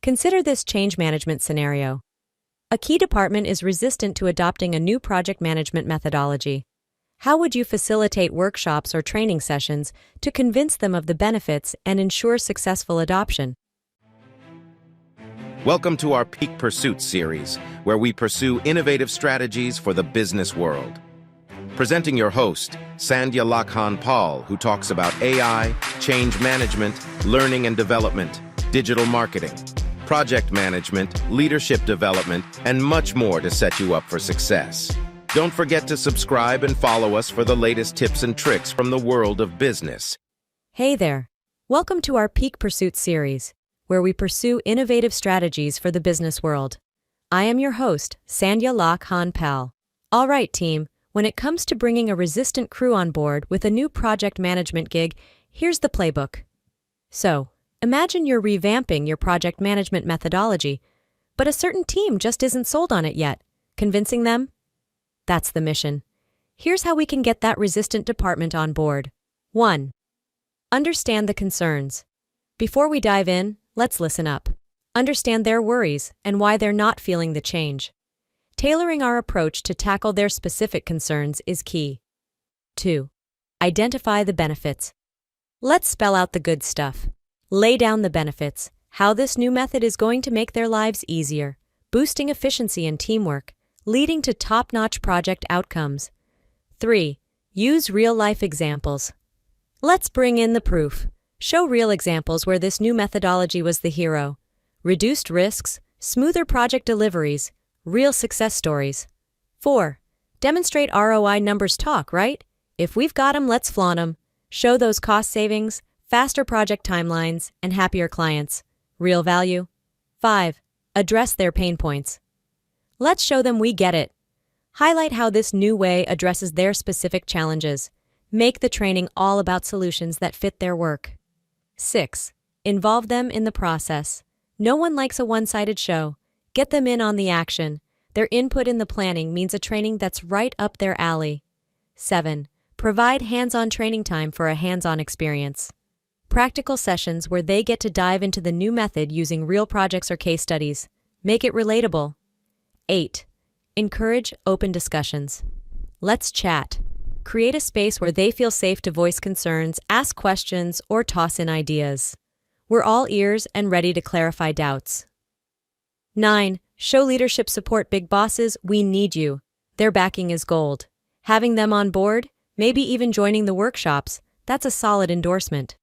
Consider this change management scenario. A key department is resistant to adopting a new project management methodology. How would you facilitate workshops or training sessions to convince them of the benefits and ensure successful adoption? Welcome to our Peak Pursuit series, where we pursue innovative strategies for the business world. Presenting your host, Sandhya Lakhan Paul, who talks about AI, change management, learning and development, digital marketing, project management, leadership development, and much more to set you up for success. Don't forget to subscribe and follow us for the latest tips and tricks from the world of business. Hey there. Welcome to our Peak Pursuit series, where we pursue innovative strategies for the business world. I am your host, Sandhya Lakhan Paul. All right, team, when it comes to bringing a resistant crew on board with a new project management gig, here's the playbook. So, imagine you're revamping your project management methodology, but a certain team just isn't sold on it yet. Convincing them? That's the mission. Here's how we can get that resistant department on board. 1. Understand the concerns. Before we dive in, let's listen up. Understand their worries and why they're not feeling the change. Tailoring our approach to tackle their specific concerns is key. 2. Identify the benefits. Let's spell out the good stuff. Lay down the benefits, how this new method is going to make their lives easier, boosting efficiency and teamwork, leading to top-notch project outcomes. 3. Use real-life examples. Let's bring in the proof. Show real examples where this new methodology was the hero. Reduced risks, smoother project deliveries, real success stories. 4. Demonstrate ROI. Numbers talk, right? If we've got 'em, let's flaunt 'em. Show those cost savings, faster project timelines, and happier clients. Real value. 5. Address their pain points. Let's show them we get it. Highlight how this new way addresses their specific challenges. Make the training all about solutions that fit their work. 6. Involve them in the process. No one likes a one-sided show. Get them in on the action. Their input in the planning means a training that's right up their alley. 7. Provide hands-on training time for a hands-on experience. Practical sessions where they get to dive into the new method using real projects or case studies. Make it relatable. 8. Encourage open discussions. Let's chat. Create a space where they feel safe to voice concerns, ask questions, or toss in ideas. We're all ears and ready to clarify doubts. 9. Show leadership support. Big bosses, we need you. Their backing is gold. Having them on board, maybe even joining the workshops, that's a solid endorsement.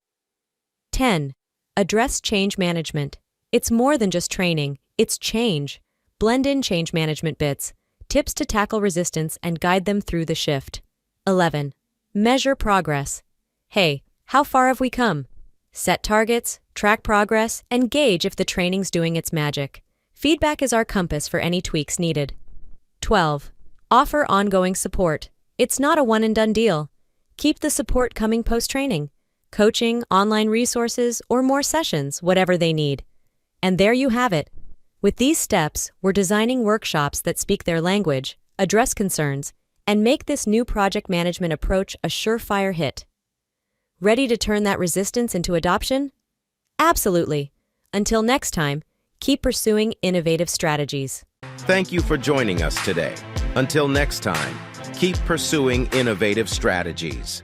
10. Address change management. It's more than just training, it's change. Blend in change management bits, tips to tackle resistance and guide them through the shift. 11. Measure progress. Hey, how far have we come? Set targets, track progress, and gauge if the training's doing its magic. Feedback is our compass for any tweaks needed. 12. Offer ongoing support. It's not a one-and-done deal. Keep the support coming post-training. Coaching, online resources, or more sessions, whatever they need. And there you have it. With these steps, we're designing workshops that speak their language, address concerns, and make this new project management approach a surefire hit. Ready to turn that resistance into adoption? Absolutely. Until next time, keep pursuing innovative strategies. Thank you for joining us today. Until next time, keep pursuing innovative strategies.